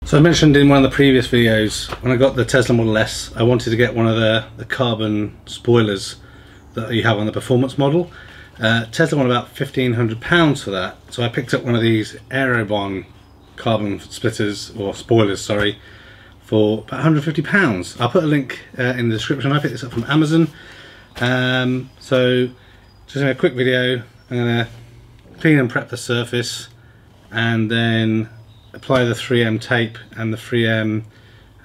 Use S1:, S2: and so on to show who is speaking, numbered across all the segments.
S1: So I mentioned in one of the previous videos, when I got the Tesla Model S, I wanted to get one of the carbon spoilers that you have on the performance model. Tesla wanted about £1,500 for that, so I picked up one of these AeroBon carbon splitters, or spoilers, sorry, for about £150. I'll put a link in the description. I picked this up from Amazon. So just a quick video. I'm going to clean and prep the surface and then apply the 3M tape and the 3M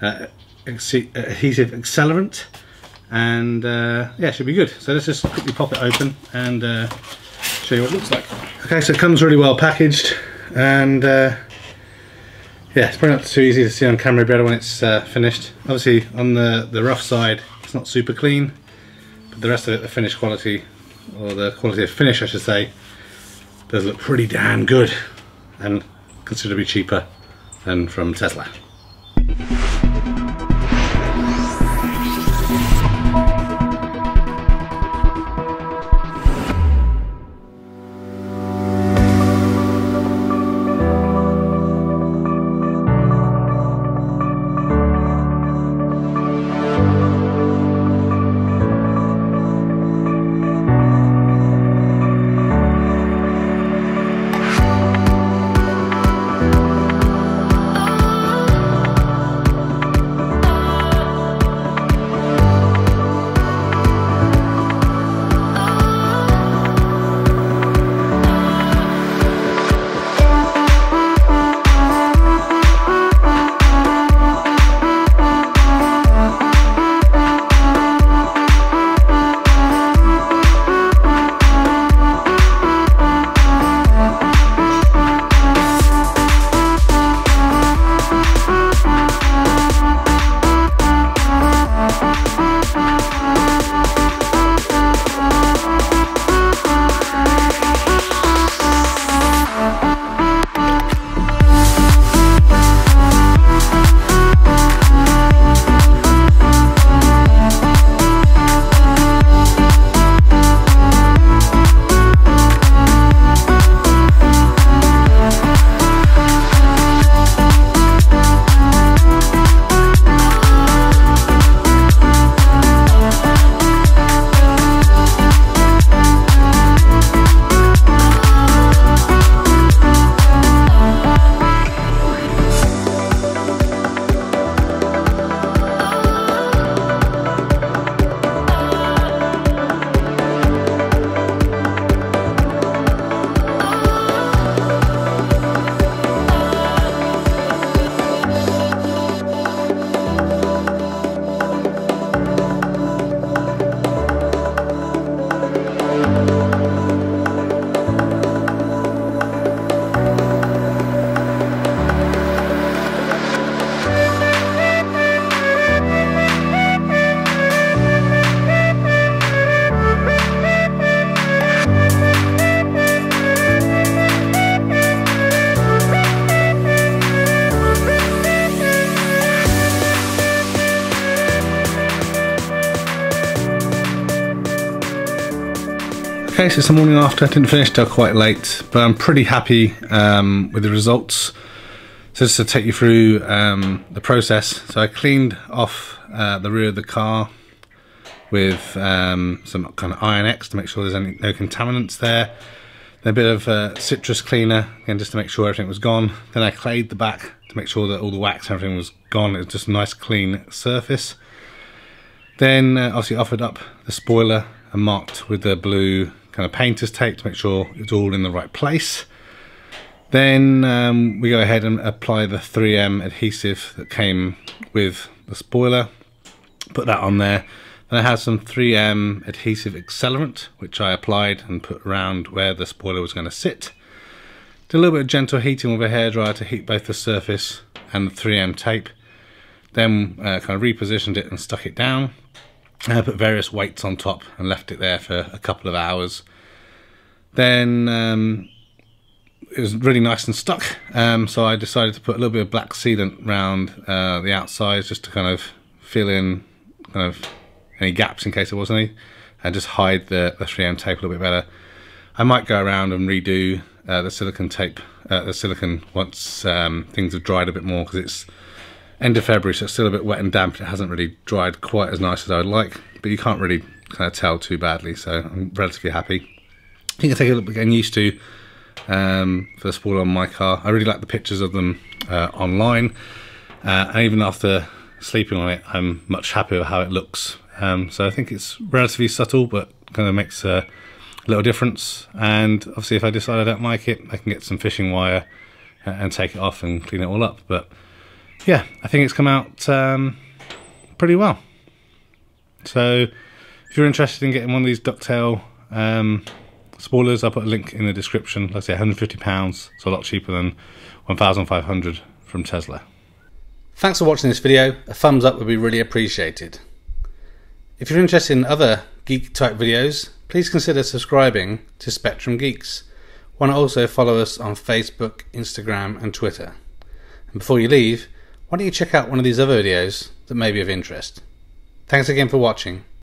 S1: Adhesive Accelerant, and yeah, it should be good. So let's just quickly pop it open and show you what it looks like. Okay, so it comes really well packaged, and yeah, it's probably not too easy to see on camera, better when it's finished. Obviously on the rough side it's not super clean, but the rest of it, the finish quality, or the quality of finish I should say, does look pretty damn good and considerably cheaper than from Tesla.
S2: Okay, so it's the morning after. I didn't finish till quite late, but I'm pretty happy with the results. So just to take you through the process. So I cleaned off the rear of the car with some kind of Iron X to make sure there's no contaminants there. Then a bit of citrus cleaner, again just to make sure everything was gone. Then I clayed the back to make sure that all the wax and everything was gone. It was just a nice clean surface. Then obviously offered up the spoiler and marked with the blue kind of painter's tape to make sure it's all in the right place. Then we go ahead and apply the 3M adhesive that came with the spoiler, put that on there. Then I had some 3M Adhesive Accelerant, which I applied and put around where the spoiler was going to sit. Did a little bit of gentle heating with a hairdryer to heat both the surface and the 3M tape. Then kind of repositioned it and stuck it down. I put various weights on top and left it there for a couple of hours. Then it was really nice and stuck, so I decided to put a little bit of black sealant around the outsides just to kind of fill in kind of any gaps in case there was any, and just hide the 3M tape a little bit better. I might go around and redo the silicone tape, the silicone once things have dried a bit more, because it's end of February, so it's still a bit wet and damp. It hasn't really dried quite as nice as I would like, but you can't really kind of tell too badly, so I'm relatively happy. I think I take a little bit getting used to for the spoiler on my car. I really like the pictures of them online, and even after sleeping on it, I'm much happier with how it looks. So I think it's relatively subtle, but kind of makes a little difference. And obviously, if I decide I don't like it, I can get some fishing wire and take it off and clean it all up. But yeah, I think it's come out pretty well. So if you're interested in getting one of these ducktail spoilers, I'll put a link in the description. Like I say, £150, so a lot cheaper than 1,500 from Tesla.
S1: Thanks for watching this video. A thumbs up would be really appreciated. If you're interested in other geek type videos, please consider subscribing to Spectrum Geeks. Why not also follow us on Facebook, Instagram and Twitter. And before you leave, why don't you check out one of these other videos that may be of interest. Thanks again for watching.